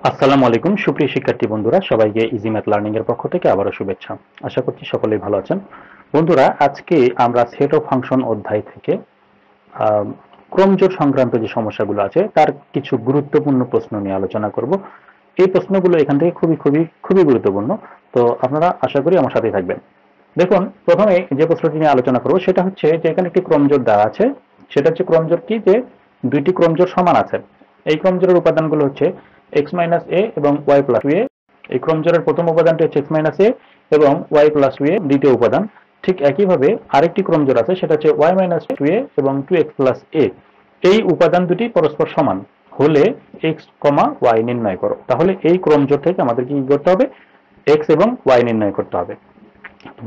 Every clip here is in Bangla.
আসসালামু আলাইকুম সুপ্রিয় শিক্ষার্থী বন্ধুরা, সবাইকে ইজি ম্যাথ লার্নিং এর পক্ষ থেকে আবারও শুভেচ্ছা। আশা করছি সকলেই ভালো আছেন। বন্ধুরা, আজকে আমরা সেট অফ ফাংশন অধ্যায় থেকে আহ, ক্রমজোড় সংক্রান্ত যে সমস্যাগুলো আছে তার কিছু গুরুত্বপূর্ণ প্রশ্ন নিয়ে আলোচনা করব। এই প্রশ্নগুলো এখান থেকে খুবই খুবই খুবই গুরুত্বপূর্ণ। তো আপনারা আশা করি আমার সাথেই থাকবেন। দেখুন, প্রথমে যে প্রশ্নটি নিয়ে আলোচনা করব সেটা হচ্ছে যে এখানে একটি ক্রমজোড় দেওয়া আছে। সেটা হচ্ছে ক্রমজোড় কি, যে দুইটি ক্রমজোড় সমান আছে। এই ক্রমজোড়ের উপাদানগুলো হচ্ছে এক্স মাইনাস এ এবং ওয়াই প্লাস টু এ। এই ক্রমজোড়ের প্রথম উপাদানটি হচ্ছে এক্স মাইনাস এ এবং ওয়াই প্লাস টু এ দ্বিতীয় উপাদান। ঠিক একইভাবে আরেকটি ক্রমজোড় আছে, সেটা হচ্ছে ওয়াই মাইনাস টু এ এবং টু এক্স প্লাস এ। এই উপাদান দুটি পরস্পর সমান হলে এক্স কমা ওয়াই নির্ণয় করো। তাহলে এই ক্রমজোড় থেকে আমাদের কি করতে হবে? এক্স এবং ওয়াই নির্ণয় করতে হবে।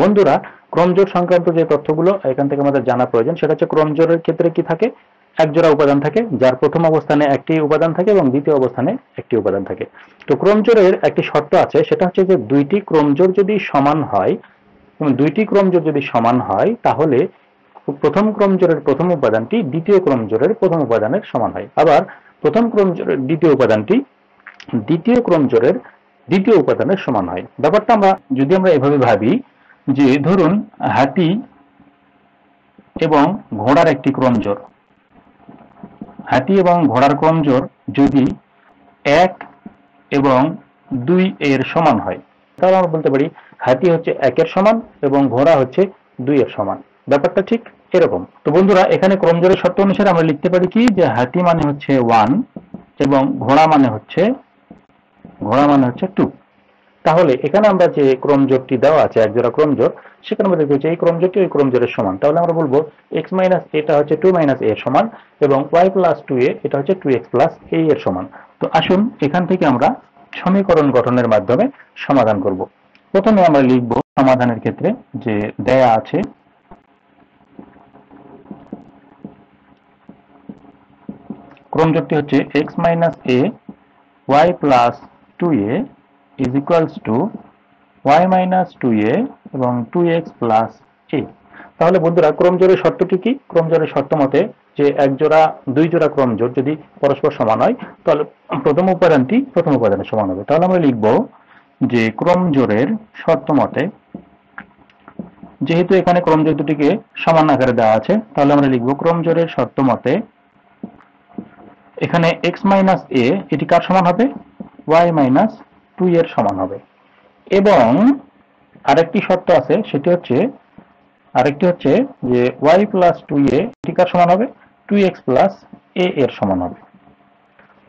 বন্ধুরা, ক্রমজোড় সংক্রান্ত যে তথ্যগুলো এখান থেকে আমাদের জানা প্রয়োজন সেটা হচ্ছে ক্রমজোড়ের ক্ষেত্রে কি থাকে, এক জোড়া উপাদান থাকে, যার প্রথম অবস্থানে একটি উপাদান থাকে এবং দ্বিতীয় অবস্থানে একটি উপাদান থাকে। তো ক্রমজোড়ের একটি শর্ত আছে, সেটা হচ্ছে যে দুইটি ক্রমজোড় যদি সমান হয়, দুইটি ক্রমজোড় যদি সমান হয় তাহলে প্রথম ক্রমজোড়ের প্রথম উপাদানটি দ্বিতীয় ক্রমজোড়ের প্রথম উপাদানের সমান হয়। আবার প্রথম ক্রমজোড়ের দ্বিতীয় উপাদানটি দ্বিতীয় ক্রমজোড়ের দ্বিতীয় উপাদানের সমান হয়। ব্যাপারটা আমরা এভাবে ভাবি যে ধরুন হাতি এবং ঘোড়ার একটি ক্রমজোড়, হাতি এবং ঘোড়ার ক্রমজোড় যদি ১ এবং ২ এর সমান হয়, তাহলে আমরা বলতে পারি হাতি হচ্ছে ১ এর সমান এবং ঘোড়া হচ্ছে ২ এর সমান। ব্যাপারটা ঠিক এরকম। তো বন্ধুরা, এখানে ক্রমজোড়ের শর্ত অনুসারে আমরা লিখতে পারি কি, যে হাতি মানে হচ্ছে 1 এবং ঘোড়া মানে হচ্ছে 2। তাহলে এখানে আমরা যে ক্রমজোড়টি দেওয়া আছে, একজোড়া ক্রমজোড়, সেখানে আমরা দেখতে পাচ্ছি এই ক্রমজোড়টি ওই ক্রমজোড়ের সমান। তাহলে আমরা বলবো এক্স মাইনাস এটা হচ্ছে 2 মাইনাস এ এর সমান এবং ওয়াই প্লাস 2 এ এটা হচ্ছে 2x প্লাস এ এর সমান। তো আসুন এখান থেকে আমরা সমীকরণ গঠনের মাধ্যমে সমাধান করব। প্রথমে আমরা লিখব সমাধানের ক্ষেত্রে যে দেয়া আছে ক্রমজোড়টি হচ্ছে x minus a y plus 2a is equals to y minus 2a এবং 2x প্লাস a। তাহলে বন্ধুরা, ক্রমজোড়ের শর্তটি কি? ক্রমজোড়ের শর্ত মতে যে দুই জোড়া ক্রমজোড় যদি পরস্পর সমান হয় তাহলে প্রথম উপাদানটি প্রথম উপাদানের সমান হবে। তাহলে আমরা লিখব যে ক্রমজোড়ের শর্ত মতে, যেহেতু এখানে ক্রমজোড় দুটিকে সমান আকারে দেওয়া আছে, তাহলে আমরা লিখব ক্রমজোড়ের শর্ত মতে এখানে এক্স মাইনাস এ এটি কার সমান হবে? ওয়াই মাইনাস 2 এর সমান হবে। এবং আরেকটি শর্ত আছে, আরেকটি হচ্ছে যে ওয়াই প্লাস 2a এটি কার সমান হবে? 2x প্লাস a এর সমান হবে।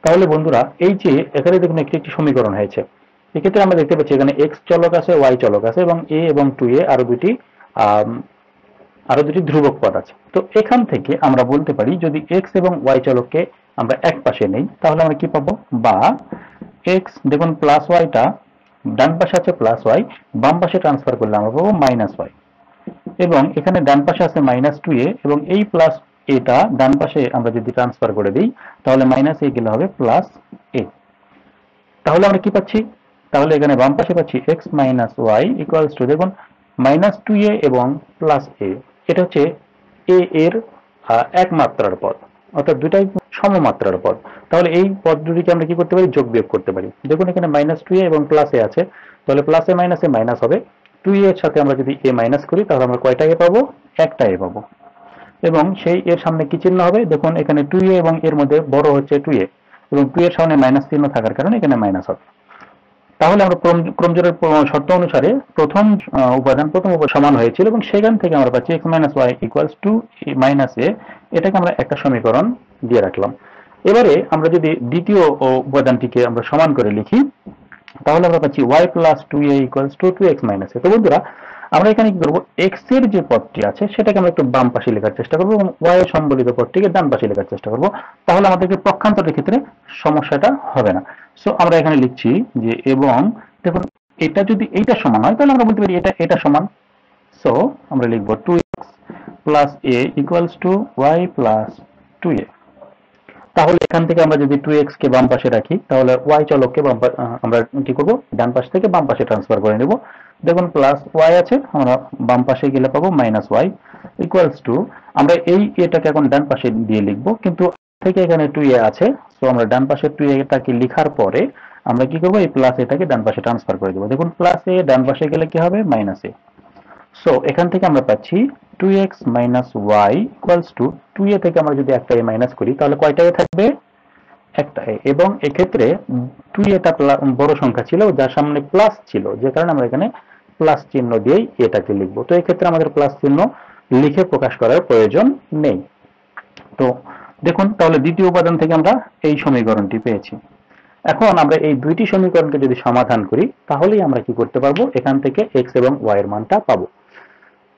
তাহলে বন্ধুরা, এই যে এখানে দেখুন একটি একটি সমীকরণ হয়েছে। এক্ষেত্রে আমরা দেখতে পাচ্ছি এখানে x চলক আছে, y চলক আছে এবং a এবং 2a আরো দুটি ধ্রুবক পদ আছে। তো এখান থেকে আমরা বলতে পারি যদি x এবং y চলককে আমরা এক পাশে নেই তাহলে আমরা কি পাবো? বা x দেখুন প্লাস ওয়াইটা ডান পাশে আছে প্লাস ওয়াই, বাম পাশে ট্রান্সফার করলে আমরা পাবো মাইনাস ওয়াই। এবং এখানে ডান পাশে আছে মাইনাস 2a এবং এই প্লাস এটা ডান পাশে আমরা যদি ট্রান্সফার করে দিই তাহলে মাইনাস এ গেলে হবে প্লাস এ। তাহলে আমরা কি পাচ্ছি? তাহলে এখানে বাম পাশে পাচ্ছি x minus y equals to, দেখুন মাইনাস 2a এবং প্লাস এ, এটা হচ্ছে এ এর এক মাত্রার পদ, অর্থাৎ দুটাই সমমাত্রার পদ। তাহলে এই পদ দুটিকে আমরা কি করতে পারি? যোগ বিয়োগ করতে পারি। দেখুন এখানে মাইনাস 2a এবং প্লাস এ আছে, তাহলে প্লাস এ মাইনাস হবে। 2a এর সাথে আমরা যদি এ মাইনাস করি তাহলে আমরা কয়টা এ পাবো? একটা এ পাবো। এবং সেই এর সামনে কি চিহ্ন হবে? দেখুন এখানে 2a এবং এর মধ্যে বড় হচ্ছে 2a এবং 2 এর সামনে মাইনাস চিহ্ন থাকার কারণে এখানে মাইনাস হবে। তাহলে আমরা ক্রমজোড়ের শর্ত অনুসারে প্রথম উপাদান সমান হয়েছিল এবং সেখান থেকে আমরা পাচ্ছি x minus y equals to minus a. এটাকে আমরা একটা সমীকরণ দিয়ে রাখলাম। এবারে আমরা যদি দ্বিতীয় উপাদানটিকে আমরা সমান করে লিখি তাহলে আমরা পাচ্ছি y plus 2a equals to 2x minus a. তো বন্ধুরা, আমরা এখানে কি করবো? এক্স এর যে পদটি আছে সেটাকে আমরা একটু বাম পাশে লেখার চেষ্টা করবো এবং ওয়াই এর সম্বলিত পদটিকে ডান পাশে লেখার চেষ্টা করবো। তাহলে আমাদেরকে পক্ষান্তরের ক্ষেত্রে সমস্যাটা হবে না। সো আমরা এখানে লিখছি যে, এবং দেখুন এটা যদি এইটা সমান হয় তাহলে আমরা বলতে পারি এটা সমান। সো আমরা লিখবো 2x plus a equals to y plus 2a। তাহলে এখান থেকে আমরা যদি 2x কে বাম পাশে রাখি তাহলে y চলককে আমরা কি করব? ডান পাশ থেকে বাম পাশে ট্রান্সফার করে নেব। দেখুন প্লাস y আছে, আমরা বাম পাশে গেলে পাবো মাইনাস y ইকুয়ালস টু, আমরা এই এটাকে এখন ডান পাশে দিয়ে লিখব, কিন্তু থেকে এখানে 2a আছে, সো আমরা ডান পাশে 2a টাকে লেখার পরে আমরা কি করব, এই প্লাস এটাকে ডান পাশে ট্রান্সফার করে দেবো। দেখুন প্লাস এ ডান পাশে গেলে কি হবে, মাইনাস এ। সো এখান থেকে আমরা পাচ্ছি 2x minus y equals two 2a থেকে আমরা যদি একটা এ মাইনাস করি তাহলে কয়টা এ থাকবে, একটা এ। এবং এক্ষেত্রে 2a টা বড় সংখ্যা ছিল যার সামনে প্লাস ছিল, যে কারণে আমরা এখানে প্লাস চিহ্ন দিয়েই এটাকে লিখবো। তো এক্ষেত্রে আমাদের প্লাস চিহ্ন লিখে প্রকাশ করার প্রয়োজন নেই। তো দেখুন তাহলে দ্বিতীয় উপাদান থেকে আমরা এই সমীকরণটি পেয়েছি। এখন আমরা এই দুইটি সমীকরণকে যদি সমাধান করি তাহলেই আমরা কি করতে পারবো, এখান থেকে x এবং y এর মানটা পাবো।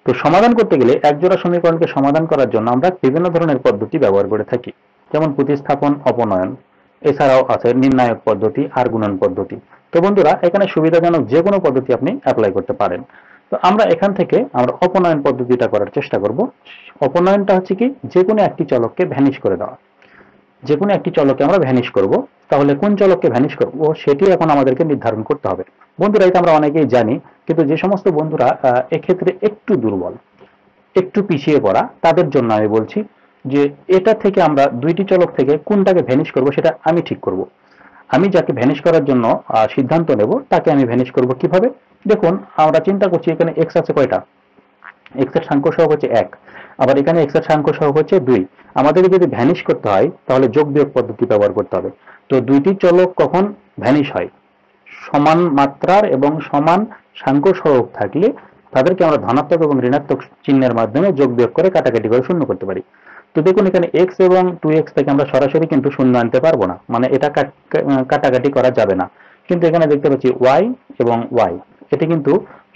তো সমাধান করতে গেলে একজোড়া সমীকরণকে সমাধান করার জন্য আমরা বিভিন্ন ধরনের পদ্ধতি ব্যবহার করে থাকি, যেমন প্রতিস্থাপন, অপনয়ন, এছাড়াও আছে নির্ণায়ক পদ্ধতি আর গুণন পদ্ধতি। তো বন্ধুরা এখানে সুবিধাজনক যে কোনো পদ্ধতি আপনি অ্যাপ্লাই করতে পারেন। তো আমরা এখান থেকে আমরা অপনয়ন পদ্ধতিটা করার চেষ্টা করব। অপনয়নটা হচ্ছে কি, যে কোনো একটি চলককে ভ্যানিশ করে দেওয়া। যে কোনো একটি চলককে আমরা ভ্যানিশ করব, তাহলে কোন চলককে ভ্যানিশ করব সেটি এখন আমাদেরকে নির্ধারণ করতে হবে। বন্ধুরা এটা আমরা অনেকেই জানি, কিন্তু যে সমস্ত বন্ধুরা এক্ষেত্রে একটু দুর্বল, একটু পিছিয়ে পড়া, তাদের জন্য আমি বলছি যে এটা থেকে আমরা দুইটি চলক থেকে কোনটাকে ভ্যানিশ করব সেটা আমি ঠিক করব। আমি যাকে ভ্যানিশ করার জন্য সিদ্ধান্ত নেব তাকে আমি ভ্যানিশ করব কিভাবে। দেখুন আমরা চিন্তা করছি এখানে x আছে কয়টা, x এর সাংখ্য সহগ হচ্ছে 1, আবার এখানে x এর সাংখ্য সহগ হচ্ছে 2। আমাদেরকে যদি ভ্যানিশ করতে হয় তাহলে যোগ বিয়োগ পদ্ধতি ব্যবহার করতে হবে। তো দুইটি চলক কখন ভ্যানিশ হয়, সমান মাত্রার এবং সমান সাংখ্য সহগ থাকলে তাদেরকে আমরা ধনাত্মক এবং ঋণাত্মক চিহ্নের মাধ্যমে যোগ বিয়োগ করে কাটাকাটি করে শূন্য করতে পারি। তো দেখুন এখানে x এবং 2x থেকে আমরা সরাসরি কিন্তু শূন্য আনতে পারবো না, মানে এটা কাটাকাটি করা যাবে না। কিন্তু এখানে দেখতে পাচ্ছি y এবং y, এটি কিন্তু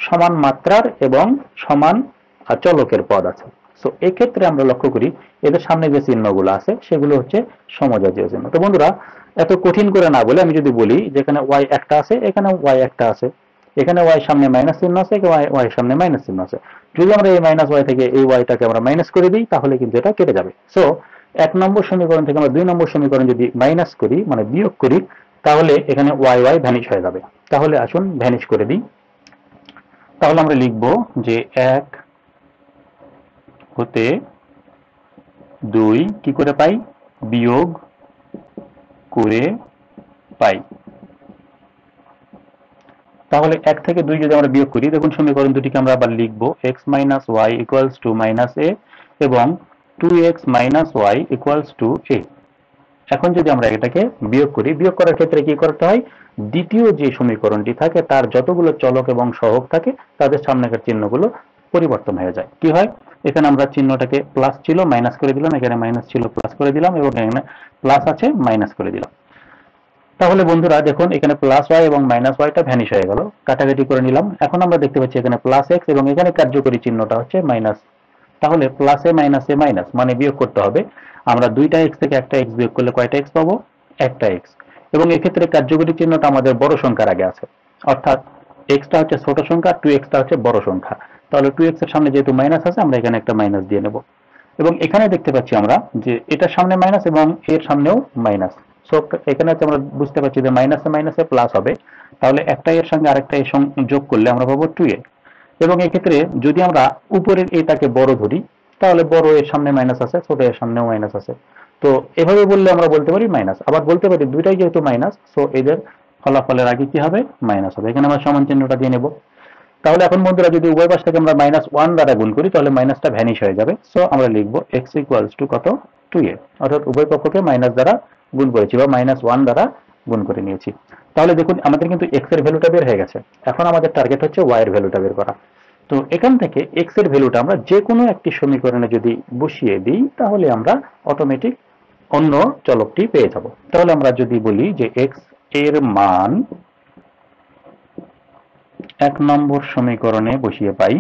সমান মাত্রার এবং সমান চলকের পদ আছে। সো এক্ষেত্রে আমরা লক্ষ্য করি এদের সামনে যে চিহ্নগুলো আছে সেগুলো হচ্ছে সমজাতীয় চিহ্ন। তো বন্ধুরা এত কঠিন করে না বলে আমি যদি বলি যেখানে y একটা আছে, এখানে y একটা আছে, এখানে y সামনে মাইনাস চিহ্ন আছে, y সামনে মাইনাস চিহ্ন আছে, যদি আমরা এই মাইনাস y থেকে এই yটাকে আমরা মাইনাস করে দিই তাহলে কিন্তু এটা কেটে যাবে। সো 1 নম্বর সমীকরণ থেকে আমরা 2 নম্বর সমীকরণ যদি মাইনাস করি মানে বিয়োগ করি তাহলে এখানে y ভ্যানিশ হয়ে যাবে। তাহলে আসুন ভ্যানিশ করে দিই। তাহলে আমরা লিখব যে 1 হতে 2 কি করে পাই, বিয়োগ করে পাই। তাহলে 1 থেকে 2 যদি আমরা বিয়োগ করি, দেখুন সমীকরণ দুটিকে আমরা আবার লিখব x minus y equals to minus a এবং 2x minus y equals to a. এখন যদি আমরা এটাকে বিয়োগ করি, বিয়োগ করার ক্ষেত্রে কি করতে হয়, দ্বিতীয় যে সমীকরণটি থাকে তার যতগুলো চলক এবং সহগ থাকে তাদের সামনেকার চিহ্নগুলো পরিবর্তন হয়ে যায়। কি হয়, এখানে আমরা চিহ্নটাকে প্লাস ছিল মাইনাস করে দিলাম, এখানে মাইনাস ছিল প্লাস করে দিলাম এবং এখানে প্লাস আছে মাইনাস করে দিলাম। তাহলে বন্ধুরা দেখুন এখানে প্লাস ওয়াই এবং মাইনাস ওয়াইটা ভ্যানিশ হয়ে গেল, কাটাকাটি করে নিলাম। এখন আমরা দেখতে পাচ্ছি এখানে প্লাস এক্স এবং এখানে কার্যকরী চিহ্নটা হচ্ছে মাইনাস। তাহলে প্লাসে মাইনাসে মাইনাস মানে বিয়োগ করতে হবে। আমরা দুইটা এক্স থেকে একটা এক্স বিয়োগ করলে কয়টা এক্স পাবো, একটা এক্স। এবং এক্ষেত্রে কার্যকরী চিহ্নটা আমাদের বড় সংখ্যার আগে আছে, অর্থাৎ এক্সটা হচ্ছে ছোট সংখ্যা, 2x টা হচ্ছে বড় সংখ্যা। তাহলে 2x এর সামনে যেহেতু মাইনাস আছে আমরা এখানে একটা মাইনাস দিয়ে নেব। এবং এখানে দেখতে পাচ্ছি আমরা যে এটার সামনে মাইনাস এবং এর সামনেও মাইনাস। সো এখানে হচ্ছে আমরা বুঝতে পারছি যে মাইনাসে মাইনাসে প্লাস হবে, তাহলে একটা এর সঙ্গে আরেকটা এর যোগ করলে আমরা পাবো 2a। এবং এক্ষেত্রে যদি আমরা উপরের এটাকে বড় ধরি তাহলে বড় এর সামনে মাইনাস আছে, ছোট এর সামনেও মাইনাস আছে। তো এভাবে বললে আমরা বলতে পারি মাইনাস, আবার বলতে পারি দুইটাই যেহেতু মাইনাস সো এদের ফলাফলের আগে কি হবে, মাইনাস হবে। এখানে আমরা সমান চিহ্নটা দিয়ে নেব। তাহলে এখন বন্ধুরা যদি উভয় পাশ থেকে আমরা -1 দ্বারা গুণ করি তাহলে মাইনাসটা ভ্যানিশ হয়ে যাবে। সো আমরা লিখব x ইকুয়ালস টু কত, 2a, অর্থাৎ উভয় পক্ষকে মাইনাস দ্বারা গুণ করেছি বা -1 দ্বারা গুণ করে নিয়েছি। তাহলে দেখুন আমাদের কিন্তু x এর ভ্যালুটা বের হয়ে গেছে। এখন আমাদের টার্গেট হচ্ছে y এর ভ্যালুটা বের করা। তো এখান থেকে x এর ভ্যালুটা আমরা যে কোনো একটি সমীকরণে যদি বসিয়ে দিই তাহলে আমরা অটোমেটিক অন্য চলকটি পেয়ে যাব। তাহলে আমরা যদি বলি যে x এর মান 1 নম্বর সমীকরণে বসিয়ে পাই,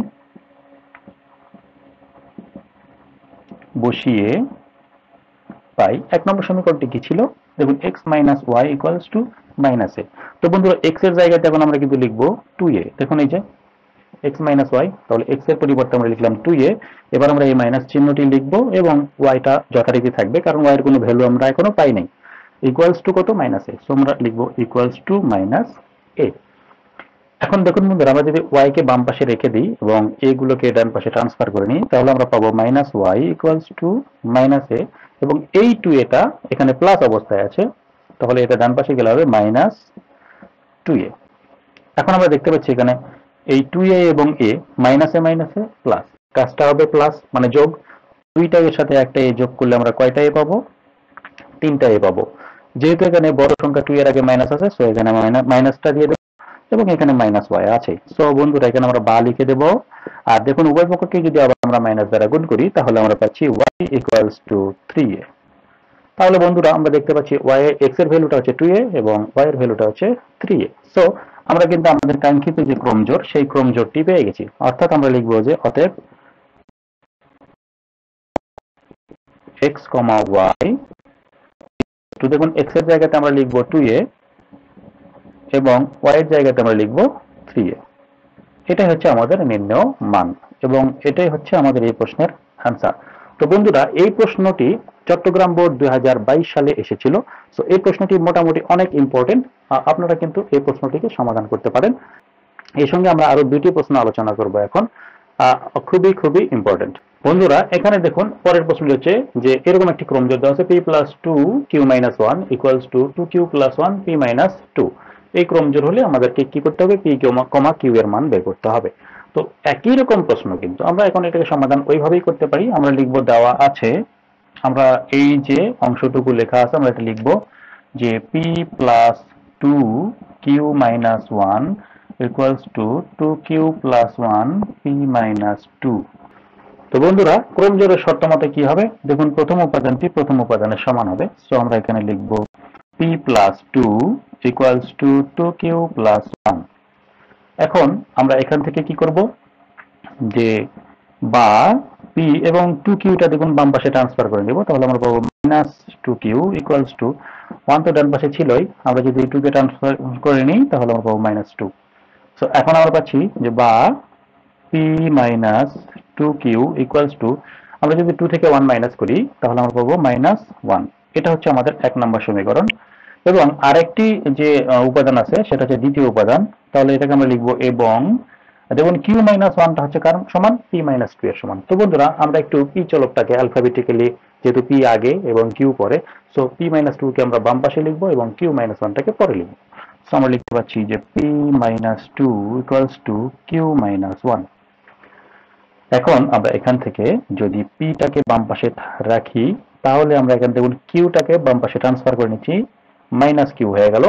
এক নম্বর সমীকরণটি কি ছিল, দেখুন x minus y equals to minus a. তো বন্ধুরা x এর জায়গাতে এখন আমরা কিন্তু লিখবো 2a। দেখুন এই যে x মাইনাস ওয়াই, তাহলে x এর পরিবর্তে আমরা লিখলাম 2a। এবার আমরা এই মাইনাস চিহ্নটি লিখবো এবং ওয়াইটা যথারীতি থাকবে কারণ ওয়াই এর কোনো ভ্যালু আমরা এখনো পাই নাই। ইকুয়ালস টু কত, মাইনাস এ। সো আমরা লিখবো ইকুয়ালস টু মাইনাস এ। এখন দেখুন বন্ধুরা আমরা যদি y কে বাম পাশে রেখে দিই এবং a গুলোকে ডান পাশে ট্রান্সফার করে নিই তাহলে আমরা পাবো minus y equals to minus a এবং এই 2a টা এখানে প্লাস অবস্থায় আছে, তাহলে এটা ডান পাশে গেলে হবে মাইনাস 2a। এখন আমরা দেখতে পাচ্ছি এখানে এই 2a এবং a মাইনাসে মাইনাসে প্লাস, কাজটা হবে প্লাস মানে যোগ। দুইটা এর সাথে একটা a যোগ করলে আমরা কয়টা a পাবো? 3টা a পাবো। যেহেতু এখানে বড় সংখ্যা 2 এর আগে মাইনাস আছে, সো এখানে মাইনাসটা দিয়ে দেব এবং এখানে মাইনাস y আছে। সো বন্ধুরা এখানে আমরা বা লিখে দেব। আর দেখুন উভয় পক্ষকে যদি আবার আমরা মাইনাস দ্বারা গুণ করি তাহলে আমরা পাচ্ছি y ইকুয়ালস টু 3a। তাহলে বন্ধুরা আমরা দেখতে পাচ্ছি y এর x এর ভ্যালুটা হচ্ছে 2a এবং y এর ভ্যালুটা হচ্ছে 3a। সো আমরা কিন্তু আমাদের কাঙ্ক্ষিত যে ক্রমজোড় সেই ক্রমজোড়টি পেয়ে গেছি। অর্থাৎ আমরা লিখব যে অতএব x, y তো দেখুন x এর জায়গাতে আমরা লিখব 2a এবং y এর জায়গাতে আমরা লিখব 3a। এটাই হচ্ছে আমাদের নির্ণেয় মান এবং এটাই হচ্ছে আমাদের এই প্রশ্নের আনসার। তো বন্ধুরা এই প্রশ্নটি চট্টগ্রাম বোর্ড 2022 সালে এসেছিল। সো এই প্রশ্নটি মোটামুটি অনেক ইম্পর্টেন্ট, আপনারা কিন্তু এই প্রশ্নটিকে সমাধান করতে পারেন। এই সঙ্গে আমরা আরো দুইটি প্রশ্ন আলোচনা করব এখন, খুবই খুবই ইম্পর্টেন্ট। বন্ধুরা এখানে দেখুন পরের প্রশ্নটি হচ্ছে যে এরকম একটি ক্রমজোড় দেওয়া আছে p plus 2q minus 1 equals to 2q plus 1 p minus 2। এই ক্রমজোড় হলে আমাদেরকে কি করতে হবে? p কমা q এর মান বের করতে হবে। তো একই রকম প্রশ্ন কিন্তু আমরা এখন এটাকে সমাধান ওইভাবেই করতে পারি। আমরা লিখব দেওয়া আছে, আমরা এই যে অংশটুকু লেখা আছে আমরা এটা লিখব যে p plus 2q minus 1 equals to 2q plus 1 p minus 2। তো বন্ধুরা ক্রমজোড়ের শর্ত মতে কি হবে? দেখুন প্রথম উপাদানটি প্রথম উপাদানের সমান হবে। সো আমরা এখানে লিখব p plus 2 equals to 2q plus 1। এখন আমরা এখান থেকে কি করব যে বা p এবং 2qটা দেখুন বাম পাশে ট্রান্সফার করে নেব, তাহলে আমরা পাবো মাইনাস 2q ইকুয়ালস টু 1 তো ডান পাশে ছিলই, আমরা যদি 2 কে ট্রান্সফার করে নিই তাহলে আমরা পাবো মাইনাস 2। সো এখন আমরা পাচ্ছি যে বা p minus 2q equals to, আমরা যদি 2 থেকে 1 মাইনাস করি তাহলে আমরা পাবো মাইনাস 1। এটা হচ্ছে আমাদের 1 নম্বর সমীকরণ। এবং আরেকটি যে উপাদান আছে সেটা হচ্ছে দ্বিতীয় উপাদান, তাহলে এটাকে আমরা লিখবো এবং দেখুন q মাইনাস 1টা হচ্ছে কারণ সমান p মাইনাস 2 এর সমান। তো বন্ধুরা আমরা একটু p চলকটাকে অ্যালফাবেটিক্যালি, যেহেতু p আগে এবং q পরে, সো p মাইনাস 2 কে আমরা বাম পাশে লিখবো এবং q মাইনাস 1টাকে পরে লিখবো। সো আমরা লিখতে পাচ্ছি যে p minus 2 equals to q minus 1। এখন আমরা এখান থেকে যদি p টাকে বাম পাশে রাখি তাহলে আমরা এখান থেকে q টাকে বাম পাশে ট্রান্সফার করে নিচ্ছি, মাইনাস q হয়ে গেল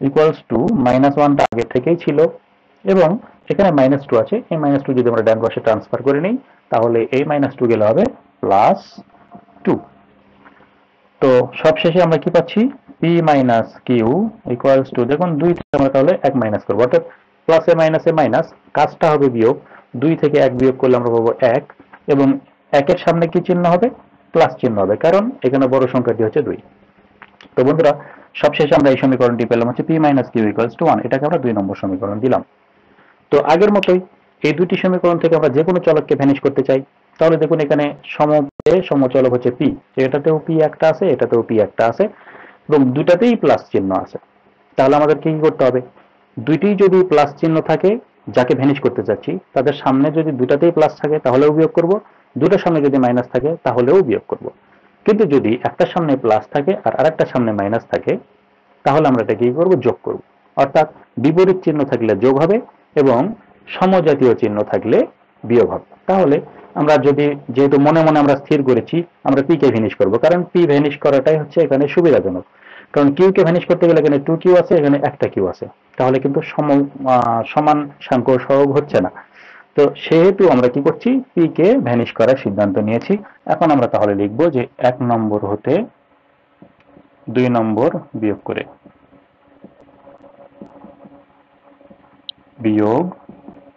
ইকুয়ালস টু মাইনাস 1টা আগে থেকেই ছিল এবং এখানে মাইনাস 2 আছে, এই মাইনাস 2 যদি আমরা ডান পাশে ট্রান্সফার করে নিই তাহলে এই মাইনাস 2 গেলে হবে প্লাস 2। তো সবশেষে আমরা কি পাচ্ছি? p minus q equals to, দেখুন 2 থেকে আমরা তাহলে 1 মাইনাস করবো, অর্থাৎ প্লাসে মাইনাসে মাইনাস, কাজটা হবে বিয়োগ। 2 থেকে 1 বিয়োগ করলে আমরা পাবো 1 এবং 1 এর সামনে কি চিহ্ন হবে? প্লাস চিহ্ন হবে, কারণ এখানে বড় সংখ্যাটি হচ্ছে 2। তো বন্ধুরা সবশেষে আমরা এই সমীকরণটি পেলাম হচ্ছে p minus q equals to 1। এটাকে আমরা 2 নম্বর সমীকরণ দিলাম। তো আগের মতোই এই দুটি সমীকরণ থেকে আমরা যে কোনো চলককে ভ্যানিশ করতে চাই, তাহলে দেখুন এখানে সমচলক হচ্ছে p, এটাতেও p একটা আছে এটাতেও p একটা আছে এবং দুটাতেই প্লাস চিহ্ন আছে। তাহলে আমাদেরকে কি করতে হবে? দুইটি যদি প্লাস চিহ্ন থাকে যাকে ভ্যানিশ করতে চাচ্ছি তাদের সামনে যদি দুটাতেই প্লাস থাকে তাহলেও বিয়োগ করব, দুটার সামনে যদি মাইনাস থাকে তাহলেও বিয়োগ করব। কিন্তু যদি একটার সামনে প্লাস থাকে আর আরেকটার সামনে মাইনাস থাকে তাহলে আমরা এটা কি করব? যোগ করব। অর্থাৎ বিপরীত চিহ্ন থাকলে যোগ হবে এবং সমজাতীয় চিহ্ন থাকলে বিয়োগ হবে। তাহলে আমরা যদি, যেহেতু মনে মনে আমরা স্থির করেছি আমরা p কে ভ্যানিশ করব, কারণ p ভ্যানিশ করাটাই হচ্ছে এখানে সুবিধাজনক। কারণ q কে ভ্যানিশ করতে গেলে এখানে 2q আছে এখানে একটা q আছে, তাহলে কিন্তু সমান সংখ্যক সহগ হচ্ছে না। তো সেহেতু আমরা কি করছি? p কে ভ্যানিশ করার সিদ্ধান্ত নিয়েছি। এখন আমরা তাহলে লিখব যে 1 নম্বর হতে 2 নম্বর বিয়োগ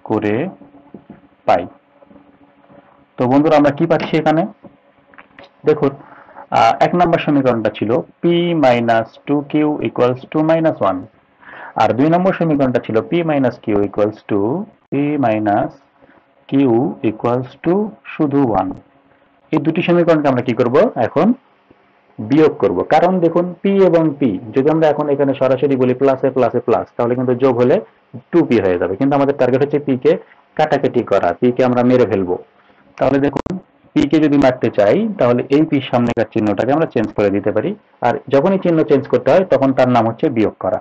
করে পাই। তো বন্ধুরা আমরা কি পাচ্ছি এখানে? দেখুন 1 নম্বর সমীকরণটা ছিল p minus 2q equals to minus 1 আর 2 নম্বর সমীকরণটা ছিল p minus q equals to p minus q equals to শুধু 1। এই দুটি সমীকরণকে আমরা কি করব? এখন বিয়োগ করব, কারণ দেখুন p এবং p যদি আমরা এখন এখানে সরাসরি বলি প্লাসে প্লাসে প্লাস তাহলে কিন্তু যোগ হলে 2p হয়ে যাবে, কিন্তু আমাদের টার্গেট হচ্ছে p কে কাটাকাটি করা, p কে আমরা মেরে ফেলবো। তাহলে দেখুন p কে যদি মারতে চাই তাহলে এই p সামনেকার চিহ্নটাকে আমরা চেঞ্জ করে দিতে পারি, আর যখনই চিহ্ন চেঞ্জ করতে হয় তখন তার নাম হচ্ছে বিয়োগ করা।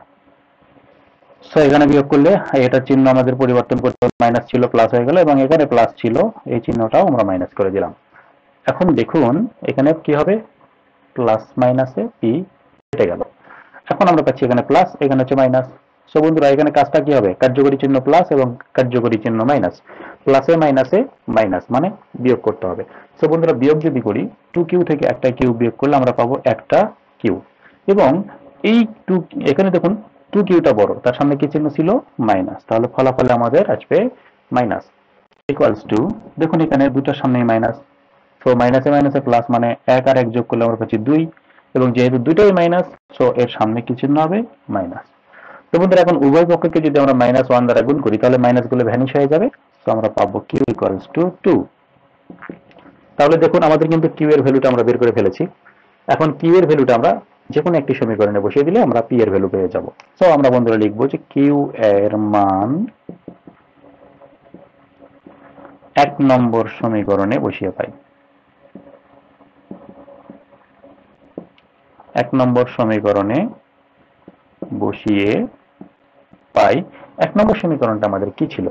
সো এখানে বিয়োগ করলে এটা চিহ্ন আমাদের পরিবর্তন করতে হবে, মাইনাস ছিল প্লাস হয়ে গেল, এবং এখানে প্লাস ছিল এই চিহ্নটাও আমরা মাইনাস করে দিলাম। এখন দেখুন এখানে কি হবে, প্লাস মাইনাসে পি কেটে গেল। এখন আমরা পাচ্ছি এখানে প্লাস, এখানে হচ্ছে মাইনাস। সো বন্ধুরা এখানে কাজটা কি হবে, কার্যকরী চিহ্ন প্লাস এবং কার্যকরী চিহ্ন মাইনাস, প্লাসে মাইনাসে মাইনাস মানে বিয়োগ করতে হবে। সো বন্ধুরা বিয়োগ যদি করি, 2q থেকে একটা কিউ বিয়োগ করলে আমরা পাবো একটা কিউ, এবং এই টু, এখানে দেখুন 2qটা বড়, তার সামনে কি চিহ্ন ছিল, মাইনাস, তাহলে ফলাফলে আমাদের আসবে মাইনাস ইকুয়ালস টু, দেখুন এখানে দুটার সামনে মাইনাস, সো মাইনাসে মাইনাসে প্লাস মানে 1 আর 1 যোগ করলে আমরা পাচ্ছি 2, এবং যেহেতু দুটোই মাইনাস সো এর সামনে কি চিহ্ন হবে, মাইনাস। তো বন্ধুরা এখন উভয় পক্ষকে যদি আমরা -1 দ্বারা গুণ করি তাহলে মাইনাস গুলো ভ্যানিশ হয়ে যাবে, সো আমরা পাবো q ইকুয়ালস টু 2। তাহলে দেখুন আমাদের কিন্তু q এর ভ্যালুটা আমরা বের করে ফেলেছি। এখন q এর ভ্যালুটা আমরা যে কোনো একটি সমীকরণে বসিয়ে দিলে আমরা p এর ভ্যালু পেয়ে যাব। সো আমরা বন্ধুরা লিখবো যে q এর মান 1 নম্বর সমীকরণে বসিয়ে পাই। 1 নম্বর সমীকরণে বসিয়ে পাই। 1 নম্বর সমীকরণটা আমাদের কি ছিল,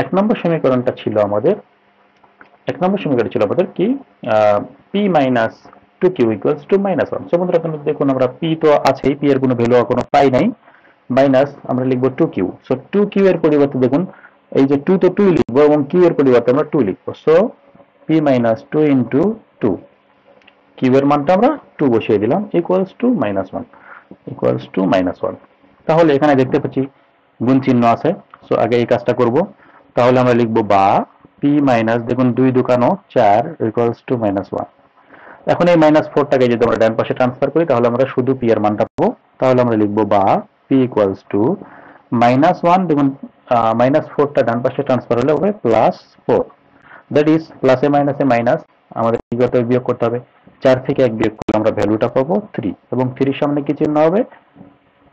1 নম্বর সমীকরণটা ছিল আমাদের, 1 নম্বর সমীকরণ ছিল আমাদের কি, p minus 2q equals to -1। So বন্ধুরা দেখুন আমরা p তো আছেই, p এর কোনো ভ্যালু এখনো পাই নাই, মাইনাস আমরা লিখবো 2q। সো 2q এর পরিবর্তে দেখুন এই যে 2 তো 2 লিখবো এবং q এর পরিবর্তে আমরা 2 লিখবো, so p minus 2 into 2, q এর মানটা আমরা 2 বসিয়ে দিলাম ইকুয়ালস টু -1, ইকুয়ালস টু -1। তাহলে এখানে দেখতে পাচ্ছি গুণ চিহ্ন আছে, সো আগে এই কাজটা করব। তাহলে আমরা লিখবো বা p মাইনাস, দেখুন 2 দুকানো 4 ইকুয়ালস টু -1। এখন এই -4টাকে যদি আমরা ডান পাশে ট্রান্সফার করি তাহলে আমরা শুধু p এর মানটা পাবো। তাহলে আমরা লিখবো বা p ইকুয়ালস টু -1, দেখুন -4টা ডান পাশে ট্রান্সফার হলে হবে +4, দ্যাট ইজ প্লাসে মাইনাসে মাইনাস, আমাদের কি করতে হবে, বিয়োগ করতে হবে। 4 থেকে 1 বিয়োগ করলে আমরা ভ্যালুটা পাবো 3, এবং 3 এর সামনে কি চিহ্ন হবে,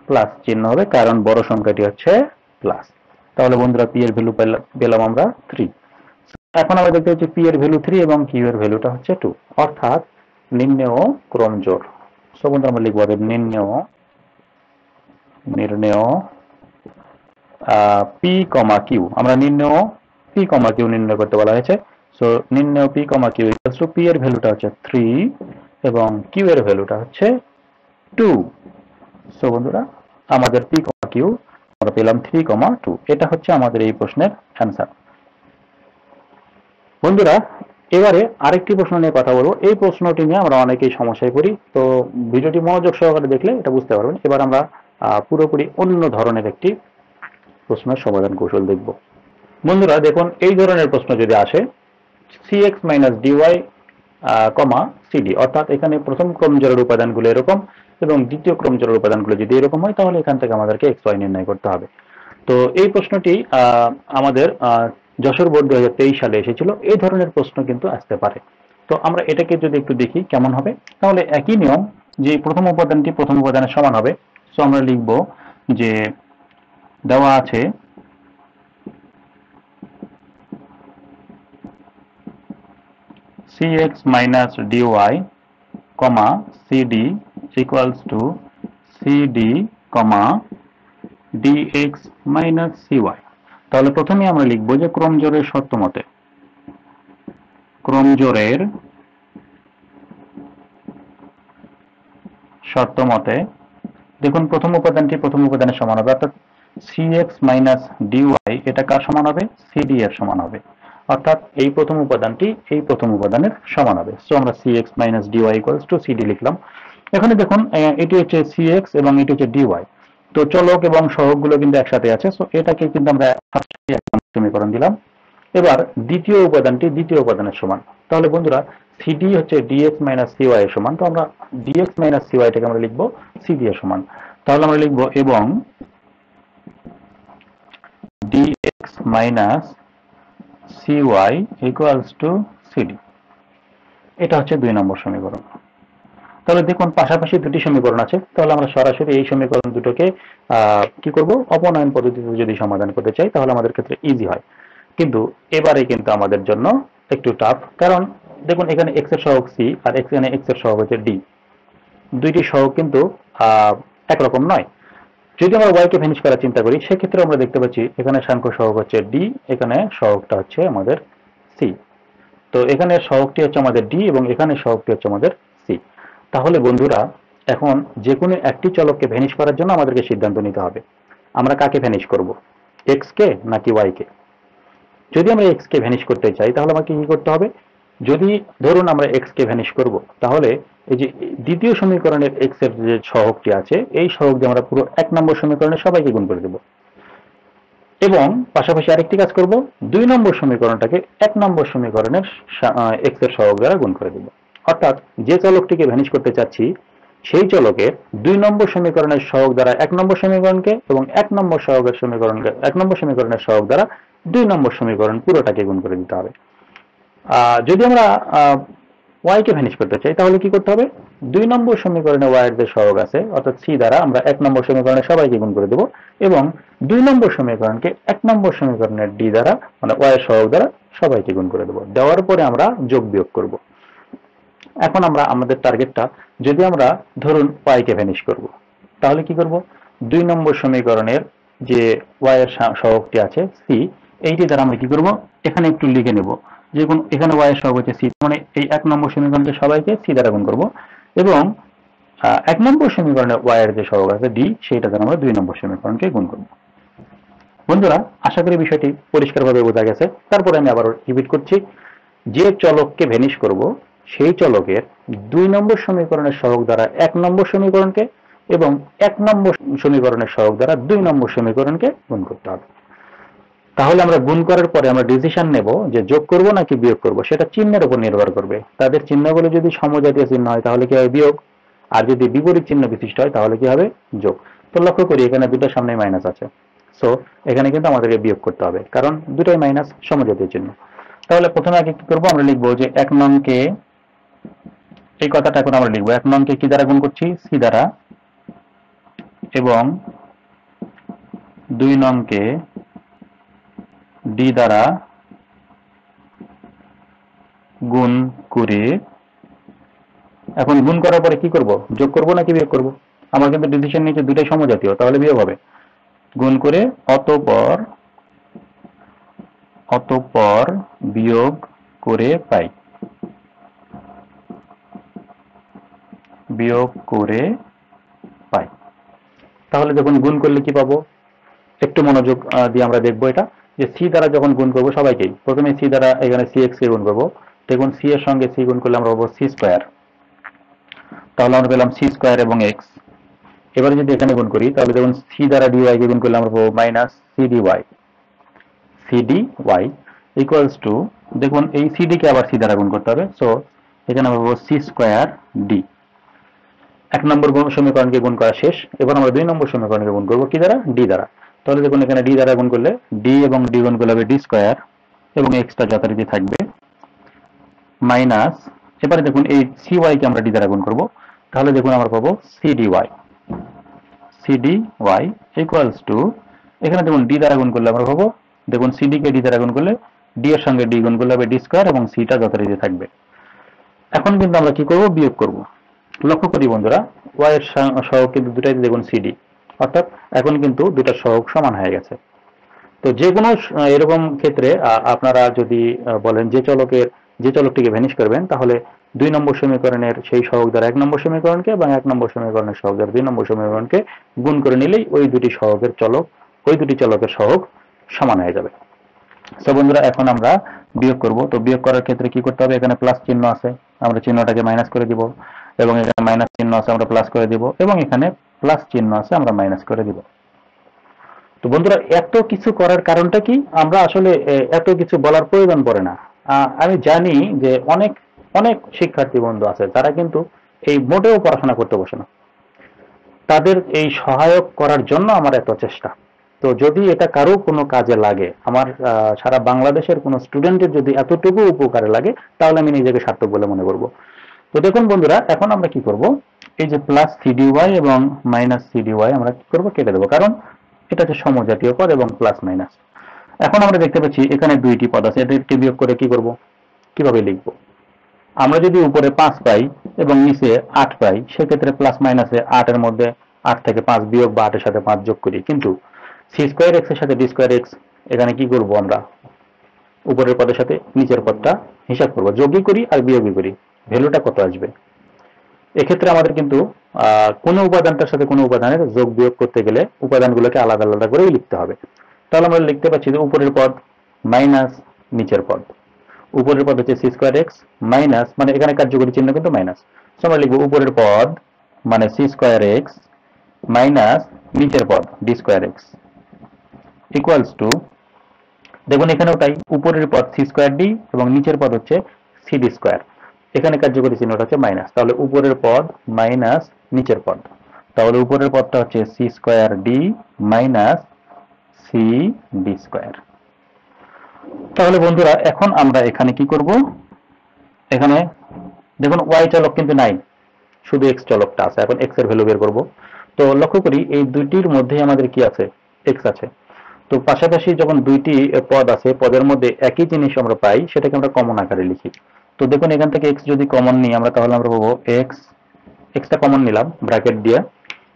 প্লাস চিহ্ন হবে, কারণ বড় সংখ্যাটি হচ্ছে প্লাস। তাহলে বন্ধুরা পি এর ভ্যালু পেলাম আমরা 3। এখন আমরা দেখতে পাচ্ছি পি এর ভ্যালু 3 এবং কিউ এর ভ্যালুটা হচ্ছে 2, অর্থাৎ নির্ণেয় ক্রমজোড়। সো বন্ধুরা আমরা লিখবো নির্ণেয় পি কমা কিউ, আমরা নির্ণেয় পি কমা কিউ নির্ণয় করতে বলা হয়েছে। সো নির্ণেয় p comma q equals to, p এর ভ্যালুটা হচ্ছে 3 এবং কিউ এর ভ্যালুটা হচ্ছে 2। সো বন্ধুরা আমাদের পি কমা কিউ আমরা পেলাম 3,2। এটা হচ্ছে আমাদের এই প্রশ্নের অ্যান্সার। বন্ধুরা এবারে আরেকটি প্রশ্ন নিয়ে কথা বলবো। এই প্রশ্নটি নিয়ে আমরা অনেকেই সমস্যায় পড়ি, তো ভিডিওটি মনোযোগ সহকারে দেখলে এটা বুঝতে পারবেন। এবার আমরা পুরোপুরি অন্য ধরনের একটি প্রশ্নের সমাধান কৌশল দেখব। বন্ধুরা দেখুন এই ধরনের প্রশ্ন যদি আসে, cx মাইনাস ডিওয়াই কমা সিডি, অর্থাৎ এখানে প্রথম ক্রমজোড়ের উপাদানগুলো এরকম এবং দ্বিতীয় ক্রমজোড়ের উপাদানগুলো যদি এরকম হয় তাহলে এখান থেকে আমাদেরকে এক্স ওয়াই নির্ণয় করতে হবে। তো এই প্রশ্নটি আমাদের যশোর বোর্ড 2023 সালে এসেছিল। এই ধরনের প্রশ্ন কিন্তু আসতে পারে। তো আমরা এটাকে যদি একটু দেখি কেমন হবে, তাহলে একই নিয়ম, যে প্রথম উপাদানটি প্রথম উপাদানের সমান হবে। সো আমরা লিখব যে দেওয়া আছে cx minus dy comma cd equals to cd comma dx minus cy। তাহলে প্রথমে আমরা লিখব যে ক্রমজোড়ের শর্ত মতে, ক্রমজোড়ের শর্ত মতে দেখুন প্রথম উপাদানটি প্রথম উপাদানের সমান হবে, অর্থাৎ cx minus dy এটা কার সমান হবে, cd এর সমান হবে, অর্থাৎ এই প্রথম উপাদানটি এই প্রথম উপাদানের সমান হবে। সো আমরা cx minus dy equals to cd লিখলাম। এখানে দেখুন এটি হচ্ছে cx এবং এটি হচ্ছে dy, তো চলক এবং সহগগুলো কিন্তু একসাথে আছে। সো এটাকে কিন্তু আমরা সমীকরণ দিলাম। এবার দ্বিতীয় উপাদানটি দ্বিতীয় উপাদানের সমান, তাহলে বন্ধুরা cd হচ্ছে dx minus cy এর সমান, তো আমরা dx minus cy টাকে আমরা লিখবো cd এর সমান। তাহলে আমরা লিখবো এবং dx minus cy equals to cd, এটা হচ্ছে 2 নম্বর সমীকরণ। তাহলে দেখুন পাশাপাশি দুটি সমীকরণ আছে, তাহলে আমরা সরাসরি এই সমীকরণ দুটোকে কি করব, অপনয়ন পদ্ধতিতে যদি সমাধান করতে চাই তাহলে আমাদের ক্ষেত্রে ইজি হয়। কিন্তু এবারে কিন্তু আমাদের জন্য একটু টাফ, কারণ দেখুন এখানে x এর সহগ c আর এখানে x এর সহগ হচ্ছে d, দুইটি সহগ কিন্তু একরকম নয়। যদি আমরা y কে ভ্যানিশ করার চিন্তা করি সেক্ষেত্রে আমরা দেখতে পাচ্ছি এখানে সাংখ্য সহগ হচ্ছে d, এখানে সহগটা হচ্ছে আমাদের c। তো এখানে সহগটি হচ্ছে আমাদের d এবং এখানে সহগটি হচ্ছে আমাদের c। তাহলে বন্ধুরা এখন যে কোনো একটি চলককে ভ্যানিশ করার জন্য আমাদেরকে সিদ্ধান্ত নিতে হবে আমরা কাকে ভ্যানিশ করব, x কে নাকি y কে। যদি আমরা x কে ভ্যানিশ করতে চাই তাহলে আমাকে কি করতে হবে, যদি ধরুন আমরা x কে ভ্যানিশ করব তাহলে এই যে দ্বিতীয় সমীকরণের x এর যে সহগটি আছে এই সহগ দিয়ে আমরা পুরো 1 নম্বর সমীকরণে সবাইকে গুণ করে দেব এবং পাশাপাশি আরেকটি কাজ করব 2 নম্বর সমীকরণটাকে 1 নম্বর সমীকরণের x এর সহগ দ্বারা গুণ করে দেব। অর্থাৎ যে চলকটিকে ভ্যানিশ করতে চাচ্ছি সেই চলকের 2 নম্বর সমীকরণের সহগ দ্বারা 1 নম্বর সমীকরণকে এবং 1 নম্বর সহগের সমীকরণকে 1 নম্বর সমীকরণের সহগ দ্বারা 2 নম্বর সমীকরণ পুরোটাকে গুণ করে দিতে হবে। যদি আমরা y কে ভ্যানিশ করতে চাই তাহলে কি করতে হবে, 2 নম্বর সমীকরণে y এর যে সহগ আছে অর্থাৎ c দ্বারা আমরা 1 নম্বর সমীকরণে সবাইকে গুণ করে দেব এবং 2 নম্বর সমীকরণকে 1 নম্বর সমীকরণের d দ্বারা মানে y এর সহগ দ্বারা সবাইকে গুণ করে দেব। দেওয়ার পরে আমরা যোগ বিয়োগ করব। এখন আমরা আমাদের টার্গেটটা যদি আমরা ধরুন y কে ভ্যানিশ করব তাহলে কি করব, 2 নম্বর সমীকরণের যে y এর সহগটি আছে c এইটি দ্বারা আমরা কি করব, এখানে একটু লিখে নেব যে এখানে y এর সহগ হচ্ছে c, মানে এই 1 নম্বর সমীকরণকে সবাইকে c দ্বারা গুণ করব এবং 1 নম্বর সমীকরণে y এর যে সহগ আছে d সেইটা দ্বারা আমরা 2 নম্বর সমীকরণকে গুণ করব। বন্ধুরা আশা করি বিষয়টি পরিষ্কারভাবে বোঝা গেছে। তারপরে আমি আবার রিপিট করছি, যে চলককে ভ্যানিশ করব সেই চলকের 2 নম্বর সমীকরণের সহগ দ্বারা 1 নম্বর সমীকরণকে এবং 1 নম্বর সমীকরণের সহগ দ্বারা 2 নম্বর সমীকরণকে গুণ করতে হবে। তাহলে আমরা গুণ করার পরে আমরা ডিসিশন নেব যে যোগ করব নাকি বিয়োগ করব, সেটা চিহ্নের উপর নির্ভর করবে। তাদের চিহ্নগুলো যদি সমজাতীয় চিহ্ন হয় তাহলে কি হবে বিয়োগ, আর যদি বিপরীত চিহ্ন বিশিষ্ট হয় তাহলে কি হবে যোগ। তো লক্ষ্য করি এখানে দুটো সামনে মাইনাস আছে, সো এখানে কিন্তু আমাদেরকে বিয়োগ করতে হবে কারণ দুটোই মাইনাস সমজাতীয় চিহ্ন। তাহলে প্রথমে আগে কি করব, আমরা লিখবো যে 1 নংকে, এই কথাটা এখন আমরা লিখবো 1 নংকে কি দ্বারা গুণ করছি c দ্বারা এবং 2 নংকে d দ্বারা গুণ করে, এখন গুণ করার পরে কি করব, যোগ করব নাকি বিয়োগ করব। আমার কিন্তু ডিসিশন নিচে দুটাই সমজাতীয় তাহলে বিয়োগ হবে, গুণ করে অতঃপর বিয়োগ করে পাই, বিয়োগ করে পাই। তাহলে যখন গুণ করলে কি পাবো, একটু মনোযোগ দিয়ে আমরা দেখবো এটা, যে c দ্বারা যখন গুণ করবো সবাইকেই, প্রথমে c দ্বারা এখানে cx কে গুণ করবো, দেখুন c এর সঙ্গে c গুণ করলে আমরা পাবো c স্কয়ার, তাহলে আমরা পেলাম c স্কয়ার এবং x। এবারে যদি এখানে গুণ করি তাহলে দেখুন c দ্বারা dy কে গুণ করলে আমরা পাবো minus cdy, cdy equals to, দেখুন এই cd কে আবার c দ্বারা গুণ করতে হবে, সো এখানে আমরা পাবো c স্কয়ার d। 1 নম্বর সমীকরণকে গুণ করা শেষ, এবার আমরা 2 নম্বর সমীকরণকে গুণ করব কি দ্বারা, d দ্বারা। তাহলে দেখুন এখানে d দ্বারা গুণ করলে d এবং d গুণ করলে হবে d স্কয়ার এবং x টা যথারীতি থাকবে মাইনাস, এবারে দেখুন এই cy কে আমরা d দ্বারা গুণ করব, তাহলে দেখুন আমরা পাবো cdy ইকুয়ালস টু, এখানে দেখুন d দ্বারা গুণ করলে আমরা পাবো, দেখুন cd কে d দ্বারা গুণ করলে d এর সঙ্গে d গুণ করলে হবে d স্কয়ার এবং c টা যথারীতি থাকবে। এখন কিন্তু আমরা কি করব, বিয়োগ করব। লক্ষ্য করি বন্ধুরা y এর সহগ কিন্তু দুটাই দেখুন cd, অর্থাৎ এখন কিন্তু দুটা সহগ সমান হয়ে গেছে। তো যে কোনো এরকম ক্ষেত্রে আপনারা যদি বলেন যে চলকটিকে ভ্যানিশ করবেন তাহলে 2 নম্বর সমীকরণের সেই সহগ দ্বারা 1 নম্বর সমীকরণকে এবং 1 নম্বর সমীকরণের সহগ দ্বারা 2 নম্বর সমীকরণকে গুণ করে নিলেই ওই দুটি চলকের সহগ সমান হয়ে যাবে। তো বন্ধুরা এখন আমরা বিয়োগ করব। তো বিয়োগ করার ক্ষেত্রে কি করতে হবে, এখানে প্লাস চিহ্ন আছে আমরা চিহ্নটাকে মাইনাস করে দিব এবং এখানে মাইনাস চিহ্ন আছে আমরা প্লাস করে দিব এবং এখানে প্লাস চিহ্ন আছে আমরা মাইনাস করে দিব। তো বন্ধুরা এত কিছু করার কারণটা কি, আমরা আসলে এত কিছু বলার প্রয়োজন পড়ে না। আমি জানি যে অনেক অনেক শিক্ষার্থী বন্ধু আছে তারা কিন্তু এই মোটেও পড়াশোনা করতে বসে না, তাদের এই সহায়ক করার জন্য আমার এত চেষ্টা। তো যদি এটা কারো কোনো কাজে লাগে, আমার সারা বাংলাদেশের কোনো স্টুডেন্টের যদি এতটুকু উপকারে লাগে তাহলে আমি নিজেকে সার্থক বলে মনে করব। তো দেখুন বন্ধুরা এখন আমরা কি করব, এই যে প্লাস cdy এবং মাইনাস cdy আমরা কি করব, কেটে দেবো, কারণ এটা হচ্ছে সমজাতীয় পদ এবং প্লাস মাইনাস। এখন আমরা দেখতে পাচ্ছি এখানে দুইটি পদ আছে, এদেরকে বিয়োগ করে কি করব, কিভাবে লিখব। আমরা যদি উপরে 5 পাই এবং নিচে 8 পাই সেক্ষেত্রে প্লাস মাইনাসে 8 এর মধ্যে 8 থেকে 5 বিয়োগ বা 8 এর সাথে 5 যোগ করি, কিন্তু সি স্কোয়ার এক্স এর সাথে ডি স্কোয়ার এক্স এখানে কি করব, আমরা উপরের পদের সাথে নিচের পদটা হিসাব করব, যোগই করি আর বিয়োগই করি, ভ্যালুটা কত আসবে। এক্ষেত্রে আমাদের কিন্তু কোনো উপাদানটার সাথে কোনো উপাদানের যোগ বিয়োগ করতে গেলে উপাদানগুলোকে আলাদা আলাদা করেই লিখতে হবে। তাহলে আমরা লিখতে পাচ্ছি যে উপরের পদ মাইনাস নিচের পদ, উপরের পদ হচ্ছে সি স্কোয়ার এক্স মাইনাস, মানে এখানে কার্যকরী চিহ্ন কিন্তু মাইনাস, আমরা লিখবো উপরের পদ মানে সি স্কোয়ার এক্স মাইনাস নিচের পদ D square x equals to, দেখুন এখানেও তাই, উপরের পদ সি স্কোয়ার ডি এবং নিচের পদ হচ্ছে সি ডি স্কোয়ার, এখানে কার্যকরী চিহ্নটা হচ্ছে মাইনাস, তাহলে উপরের পদ মাইনাস নিচের পদ, তাহলে উপরের পদটা হচ্ছে c square d minus C d square. তাহলে বন্ধুরা এখন আমরা এখানে কি করব, এখানে দেখুন ওয়াই চলক কিন্তু নাই, শুধু এক্স চলকটা আছে, এখন এক্স এর ভ্যালু বের করব। তো লক্ষ্য করি এই দুইটির মধ্যে আমাদের কি আছে, এক্স আছে। তো পাশাপাশি যখন দুইটি পদ আছে, পদের মধ্যে একই জিনিস আমরা পাই, সেটাকে আমরা কমন আকারে লিখি। তো দেখুন এখান থেকে এক্স যদি কমন নিই আমরা, তাহলে আমরা পাবো এক্স, এক্সটা কমন নিলাম ব্র্যাকেট দিয়ে,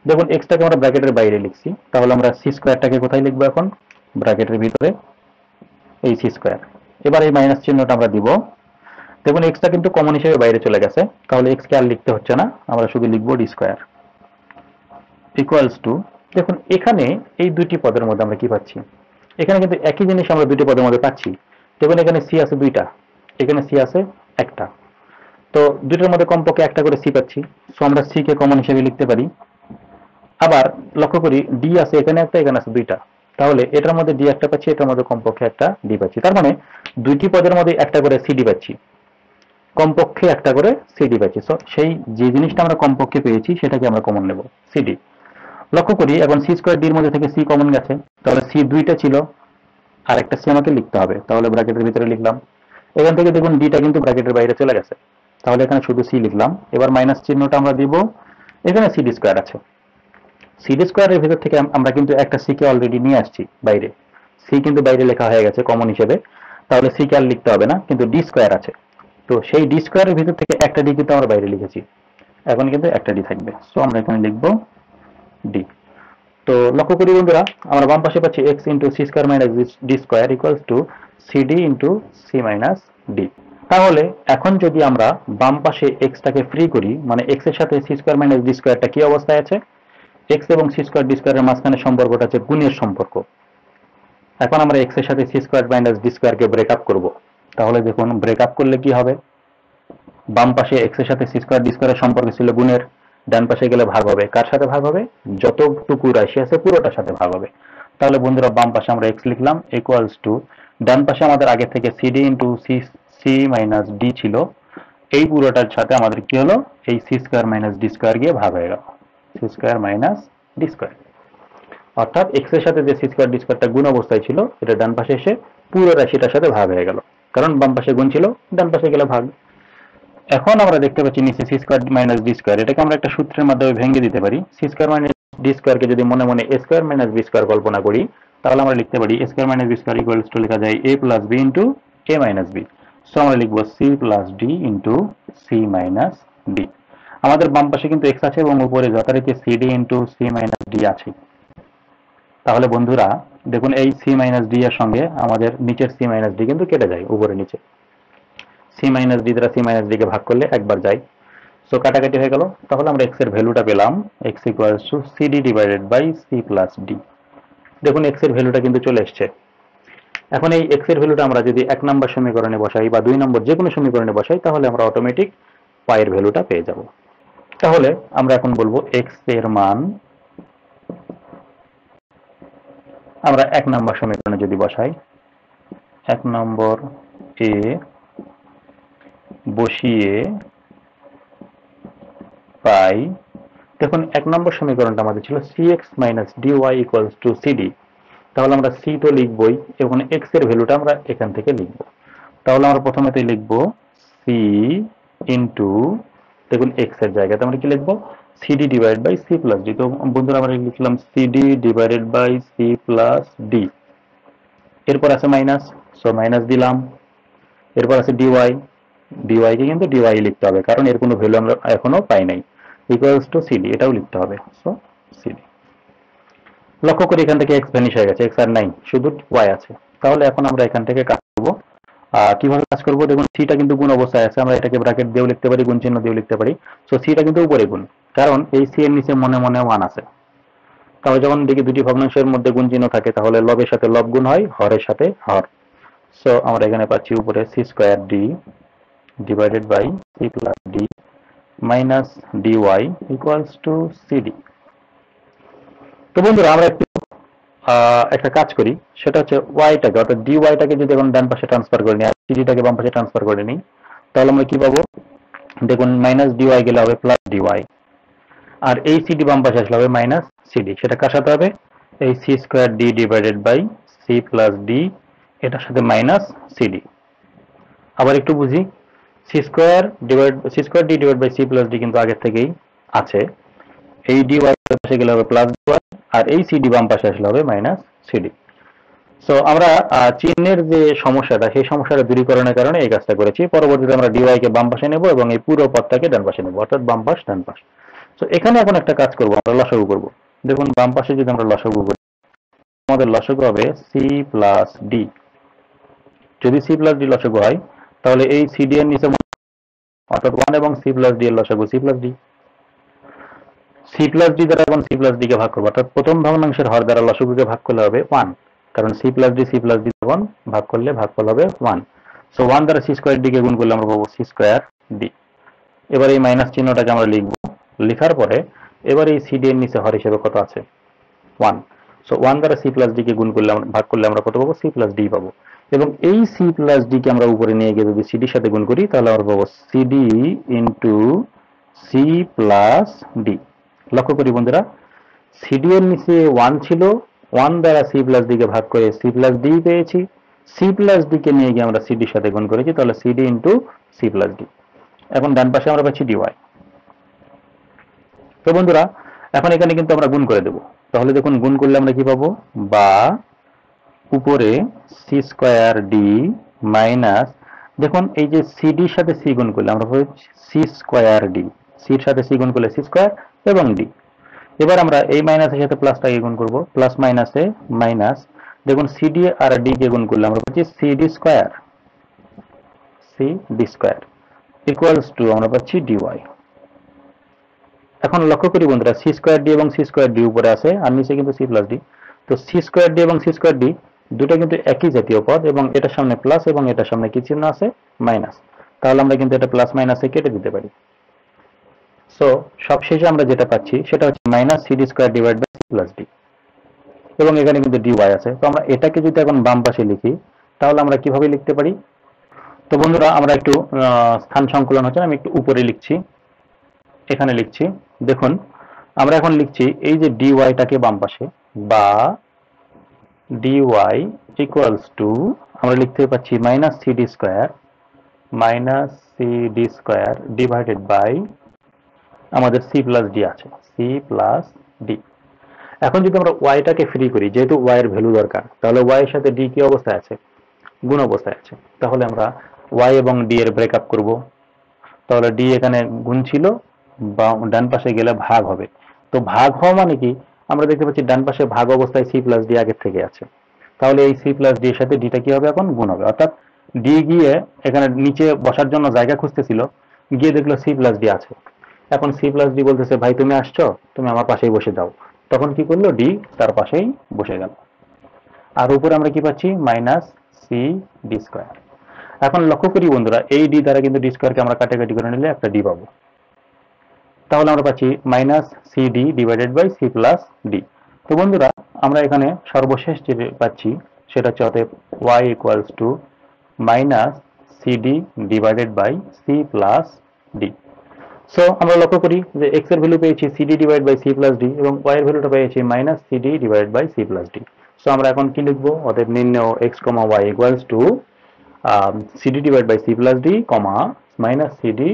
দেখুন এক্সটাকে আমরা ব্র্যাকেটের বাইরে লিখছি, তাহলে আমরা সি স্কোয়ারটাকে কোথায় লিখবো এখন, ব্র্যাকেটের ভিতরে এই সি স্কোয়ার, এবার এই মাইনাস চিহ্নটা আমরা দিব, দেখুন এক্সটা কিন্তু কমন হিসেবে বাইরে চলে গেছে, তাহলে এক্স কে আর লিখতে হচ্ছে না, আমরা শুধু লিখবো ডি স্কোয়ার ইকুয়ালস টু, দেখুন এখানে এই দুইটি পদের মধ্যে আমরা কি পাচ্ছি, এখানে কিন্তু একই জিনিস আমরা দুইটি পদের মধ্যে পাচ্ছি, দেখুন এখানে সি আছে দুইটা, এখানে সি আছে একটা, তো দুইটার মধ্যে কমপক্ষে একটা করে সি পাচ্ছি, সো আমরা সি কে কমন হিসেবে লিখতে পারি। আবার লক্ষ্য করি ডি আছে এখানে একটা, এখানে আছে দুইটা, তাহলে এটার মধ্যে ডি একটা পাচ্ছি, এটার মধ্যে কমপক্ষে একটা ডি পাচ্ছি, তার মানে দুইটি পদের মধ্যে একটা করে সিডি পাচ্ছি, কমপক্ষে একটা করে সিডি পাচ্ছি, সো সেই যে জিনিসটা আমরা কমপক্ষে পেয়েছি সেটাকে আমরা কমন নেব, সিডি। লক্ষ্য করি এখন সি স্কোয়ার ডির মধ্যে থেকে সি কমন গেছে, তাহলে সি দুইটা ছিল আর একটা সি আমাকে লিখতে হবে, তাহলে ব্র্যাকেটের ভিতরে লিখলাম, এখান থেকে দেখুন ডিটা কিন্তু ব্র্যাকেটের বাইরে চলে গেছে, তাহলে এখানে শুধু সি লিখলাম, এবার মাইনাস চিহ্নটা আমরা দিব, এখানে সিডি স্কোয়ার আছে, সিডি স্কোয়ারের ভিতর থেকে আমরা কিন্তু একটা সি কে অলরেডি নিয়ে আসছি বাইরে, সি কিন্তু বাইরে লেখা হয়ে গেছে কমন হিসেবে, তাহলে সি কে আর লিখতে হবে না, কিন্তু ডি স্কোয়ার আছে, তো সেই ডি স্কোয়ারের ভিতর থেকে একটা ডি কিন্তু আমরা বাইরে লিখেছি, এখন কিন্তু একটা ডি থাকবে, সো আমরা এখানে লিখব ডি। তো লক্ষ্য করি বন্ধুরা, আমরা বাম পাশে পাচ্ছি x into c square minus D square equals to cd into C minus d. তাহলে এখন যদি আমরা বাম পাশে এক্সটাকে ফ্রি করি, মানে এক্স এর সাথে সি স্কোয়ার মাইনাস ডি স্কোয়ারটা কি অবস্থায় আছে, এক্স এবং সি স্কোয়ার ডি স্কোয়ারের মাঝখানে সম্পর্কটা হচ্ছে গুণের সম্পর্ক, এখন আমরা এক্স এর সাথে সি স্কোয়ার মাইনাস ডি স্কোয়ারকে ব্রেক আপ করবো, তাহলে দেখুন ব্রেক আপ করলে কি হবে, বাম পাশে এক্স এর সাথে সি স্কোয়ার ডি স্কোয়ারের সম্পর্ক ছিল গুণের, ডান পাশে গেলে ভাগ হবে, কার সাথে ভাগ হবে, যতটুকু রাশি আছে পুরোটার সাথে ভাগ হবে। তাহলে বন্ধুরা বাম পাশে আমরা এক্স লিখলাম ইকুয়ালস টু, ডান পাশে আমাদের আগে থেকে CD into C minus D ছিল, এই পুরোটার সাথে আমাদের কি হলো, এই C square minus D square গিয়ে ভাগ হয়ে গেল, C square minus D square, অর্থাৎ এক্স এর সাথে যে সি স্কোয়ার ডি স্কোয়ারটা গুণ অবস্থায় ছিল, এটা ডান পাশে এসে পুরো রাশিটার সাথে ভাগ হয়ে গেল, কারণ বাম পাশে গুণ ছিল, ডান পাশে গেলে ভাগ। এখন আমরা দেখতে পাচ্ছি নিচে C square minus D square, এটাকে আমরা একটা সূত্রের মাধ্যমে ভেঙে দিতে পারি, সি স্কোয়ার মাইনাস ডি স্কোয়ারকে যদি মনে মনে a square minus b square কল্পনা করি, তাহলে আমরা লিখতে পারি a square minus b square equals to লেখা যায় a plus b into a minus b, so আমরা লিখবো c plus d into C minus d. আমাদের বাম পাশে কিন্তু এক্স আছে এবং উপরে যথারীতি cd into C minus d আছে, তাহলে বন্ধুরা দেখুন এই সি মাইনাস ডি এর সঙ্গে আমাদের নিচের সি মাইনাস ডি কিন্তু কেটে যায়, উপরে নিচে সি মাইনাস ডি দ্বারা সি মাইনাস ডি কে ভাগ করলে একবার যায়, সো কাটাকাটি হয়ে গেল, তাহলে আমরা এক্স এর ভ্যালুটা পেলাম X equals to CD divided by C plus D. দেখুন এক্স এর ভ্যালুটা কিন্তু চলে এসছে। এখন এই এক্স এর ভ্যালুটা আমরা যদি 1 নম্বর সমীকরণে বসাই বা 2 নম্বর যে কোনো সমীকরণে বসাই, তাহলে আমরা অটোমেটিক পাই এর ভ্যালুটা পেয়ে যাব। তাহলে আমরা এখন বলবো এক্স এর মান আমরা 1 নম্বর সমীকরণে যদি বসাই, 1 নম্বর এ বসিয়ে পাই, দেখুন 1 নম্বর সমীকরণটা আমাদের ছিল cx minus dy equals to cd, তাহলে আমরা c তো লিখবই এবং x এর ভ্যালুটা আমরা এখান থেকে লিখব, তাহলে আমরা প্রথমেতেই লিখব c ইন্টু, দেখুন x এর জায়গাতে আমরা কি লিখব, cd divided by c plus d, তো বন্ধুরা আমরা লিখলাম cd divided by c plus d, এরপর আছে মাইনাস, সো মাইনাস দিলাম, এরপর আছে dy, dy কে কিন্তু dy লিখতে হবে কারণ এর কোনো ভ্যালু আমরা এখনো পাই নাই, ইকুয়ালস টু cd, এটাও লিখতে হবে, সো সিডি। লক্ষ্য করি এখান থেকে এক্স ভ্যানিশ হয়ে গেছে, এক্স আর নাই, শুধু ওয়াই আছে। তাহলে এখন আমরা এখান থেকে কাজ করবো। কিভাবে কাজ করবো দেখুন, সিটা কিন্তু গুণ অবস্থায় আছে, আমরা এটাকে ব্র্যাকেট দিয়েও লিখতে পারি, গুণ চিহ্ন দিয়েও লিখতে পারি। সো সিটা কিন্তু উপরে গুণ, কারণ এই সি এর নিচে মনে মনে ওয়ান আছে। তাহলে যখন দেখি দুটি ভগ্নাংশের মধ্যে গুণ চিহ্ন থাকে, তাহলে লবের সাথে লব গুণ হয়, হরের সাথে হর। সো আমরা এখানে পাচ্ছি উপরে C square D divided by C plus D minus D Y equals to CD. তো বন্ধুরা আমরা একটা কাজ করি, সেটা হচ্ছে ওয়াইটাকে অর্থাৎ ডি ওয়াইটাকে যদি এখন ডান পাশে ট্রান্সফার করে নিই আর সিডিটাকে বাম পাশে ট্রান্সফার করে নিই, তাহলে আমরা কি পাবো দেখুন, মাইনাস ডি ওয়াই গেলে হবে প্লাস ডি ওয়াই, আর এই সিডি বাম পাশে আসলে হবে মাইনাস সিডি। সেটা কার সাথে হবে, এই C square D divided by C plus D, এটার সাথে মাইনাস সিডি। আবার একটু বুঝি, C square D divide by C plus D কিন্তু আগের থেকেই আছে, এই ডি ওয়াই পাশে গেলে হবে প্লাস ডি ওয়াই, আর এই সিডি বাম পাশে আসলে হবে মাইনাস সিডি। সো আমরা চিহ্নের যে সমস্যাটা, সেই সমস্যাটা দূরীকরণের কারণে এই কাজটা করেছি। পরবর্তীতে আমরা ডিওয়াই কে বাম পাশে নেব এবং এই পুরো পদটাকে ডান পাশে নেব, অর্থাৎ বাম পাশ ডান পাশ। সো এখানে এখন একটা কাজ করব, আমরা লসাগু করব। দেখুন বাম পাশে যদি আমরা লসাগু করি, আমাদের লসাগু হবে সি প্লাস ডি। যদি সি প্লাস ডি লসাগু হয়, তাহলে এই সিডি এর নিচে অর্থাৎ ওয়ান এবং সি প্লাস ডি এর লসাগু C plus D. C plus D দ্বারা এবং সি প্লাস ডি কে ভাগ করবো, অর্থাৎ প্রথম ভগ্নাংশের হর দ্বারা লসাগুকে ভাগ করলে হবে ওয়ান, কারণ সি প্লাস ডি যখন ভাগ করলে ভাগফল হবে ওয়ান। সো ওয়ান দ্বারা সি স্কোয়ার ডি কে গুণ করলে আমরা পাবো সি স্কোয়ার ডি। এবার এই মাইনাস চিহ্নটাকে আমরা লিখবো, লেখার পরে এবার এই সিডি এর নিচে হর হিসেবে কত আছে, ওয়ান। সো ওয়ান দ্বারা সি প্লাস ডি কে গুণ করলে ভাগ করলে আমরা কত পাবো, সি প্লাস ডি পাবো। এবং এই সি প্লাস ডি কে আমরা উপরে নিয়ে গিয়ে যদি সিডির সাথে গুণ করি, তাহলে আমরা পাবো CD into C plus D. লক্ষ্য করি বন্ধুরা, সিডি এর নিচে ওয়ান ছিল, ওয়ান দ্বারা সি প্লাস ডি কে ভাগ করে সি প্লাস ডি পেয়েছি, সি প্লাস ডি কে নিয়ে গিয়ে আমরা সিডির সাথে গুণ করেছি, তাহলে CD into C plus D. এখন ডান পাশে আমরা পাচ্ছি ডিওয়াই। তো বন্ধুরা এখন এখানে কিন্তু আমরা গুণ করে দেব, তাহলে দেখুন গুণ করলে আমরা কি পাবো, বা উপরে সি স্কোয়ার ডি মাইনাস, দেখুন এই যে সিডির সাথে সি গুণ করলে আমরা পাবো সি স্কোয়ার ডি, সির সাথে সি গুণ করলে সি স্কোয়ার এবং ডি। এবার আমরা এই মাইনাসের সাথে প্লাসটাকে গুণ করব, প্লাস মাইনাসে মাইনাস, দেখুন সিডি আর ডি কে গুণ করলে আমরা পাচ্ছি CD square, CD square equals to আমরা পাচ্ছি ডিওয়াই। এখন লক্ষ্য করি বন্ধুরা, সি স্কোয়ার ডি এবং সি স্কোয়ার ডি উপরে আছে আর নিচে কিন্তু সি প্লাস ডি। তো সি স্কোয়ার ডি এবং সি স্কোয়ার ডি দুটো কিন্তু একই জাতীয় পদ, এবং এটার সামনে প্লাস এবং এটার সামনে কি চিহ্ন আছে, মাইনাস। তাহলে আমরা কিন্তু এটা প্লাস মাইনাসে কেটে দিতে পারি। সো সবশেষে আমরা যেটা পাচ্ছি সেটা হচ্ছে minus CD square divide by C plus D, এবং এখানে কিন্তু ডিওয়াই আছে। তো আমরা এটাকে যদি এখন বাম পাশে লিখি, তাহলে আমরা কিভাবে লিখতে পারি। তো বন্ধুরা আমরা একটু স্থান সংকলন হচ্ছে, আমি একটু উপরে লিখছি, এখানে লিখছি। দেখুন আমরা এখন লিখছি এই যে ডিওয়াইটাকে বাম পাশে, বা ডিওয়াই ইকুয়ালস টু আমরা লিখতে পাচ্ছি minus CD square divided by আমাদের সি প্লাস ডি আছে, সি প্লাস ডি। এখন যদি আমরা ওয়াইটাকে ফ্রি করি, যেহেতু ওয়াই এর ভ্যালু দরকার, তাহলে ওয়াই এর সাথে ডি কি অবস্থায় আছে, গুণ অবস্থায় আছে। তাহলে আমরা ওয়াই এবং ডি এর ব্রেকআপ করব। তাহলে ডি এখানে গুণ ছিল, বা ডান পাশে গেলে ভাগ হবে। তো ভাগ হওয়া মানে কি, আমরা দেখতে পাচ্ছি ডান পাশে ভাগ অবস্থায় সি প্লাস ডি আগের থেকে আছে, তাহলে এই সি প্লাস ডি এর সাথে ডিটা কি হবে, এখন গুণ হবে। অর্থাৎ ডি গিয়ে এখানে নিচে বসার জন্য জায়গা খুঁজতেছিল, গিয়ে দেখলো সি প্লাস ডি আছে। এখন সি প্লাস ডি বলতেছে, ভাই তুমি আসছো, তুমি আমার পাশেই বসে যাও। তখন কি করলো, ডি তার পাশেই বসে গেল। আর উপরে আমরা কি পাচ্ছি, মাইনাস সি ডি স্কোয়ার। এখন লক্ষ্য করি বন্ধুরা, এই ডি দ্বারা কিন্তু ডি স্কোয়ারকে আমরা কাটাকাটি করে নিলে একটা ডি পাবো। তাহলে আমরা পাচ্ছি minus C D divided by C plus D. তো বন্ধুরা আমরা এখানে সর্বশেষ যে পাচ্ছি সেটা হচ্ছে অতএব Y equals to minus CD divided by C plus D. So আমরা লক্ষ্য করি যে এক্স এর ভ্যালু পেয়েছি CD divide by C plus D, এবং ওয়াই এর ভ্যালুটা পেয়েছি minus CD divide by C plus D. So আমরা এখন কি লিখবো, অতএব নির্ণয় X comma Y equals to CD divide by C plus D comma minus CD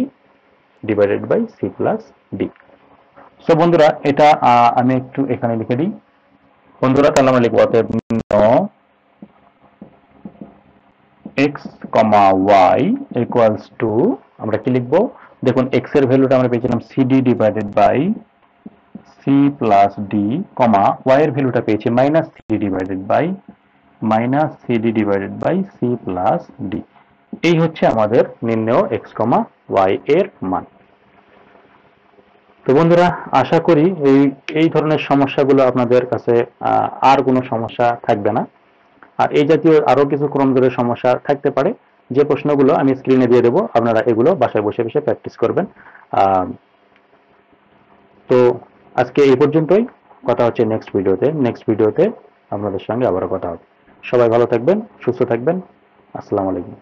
divided by C plus D. So বন্ধুরা এটা আমি একটু এখানে লিখে দিই বন্ধুরা, তাহলে আমরা লিখবো অতএব X comma Y equals to, আমরা কি লিখবো, দেখুন এক্স এর ভ্যালুটা আমরা পেয়েছিলাম CD divided by C plus D comma Y এর ভ্যালুটা পেয়েছি -3 সি প্লাস ডি। এই হচ্ছে আমাদের নির্ণেয় এক্স কমা ওয়াই এর মান। তো বন্ধুরা, আশা করি এই ধরনের সমস্যাগুলো আপনাদের কাছে আর কোনো সমস্যা থাকবে না। আর এই জাতীয় আরো কিছু ক্রম জোড়ের সমস্যা থাকতে পারে, যে প্রশ্নগুলো আমি স্ক্রিনে দিয়ে দেবো, আপনারা এগুলো বাসায় বসে বসে প্র্যাকটিস করবেন। তো আজকে এই পর্যন্তই। কথা হচ্ছে নেক্সট ভিডিওতে আপনাদের সঙ্গে আবারও কথা হবে। সবাই ভালো থাকবেন, সুস্থ থাকবেন। আসসালামু আলাইকুম।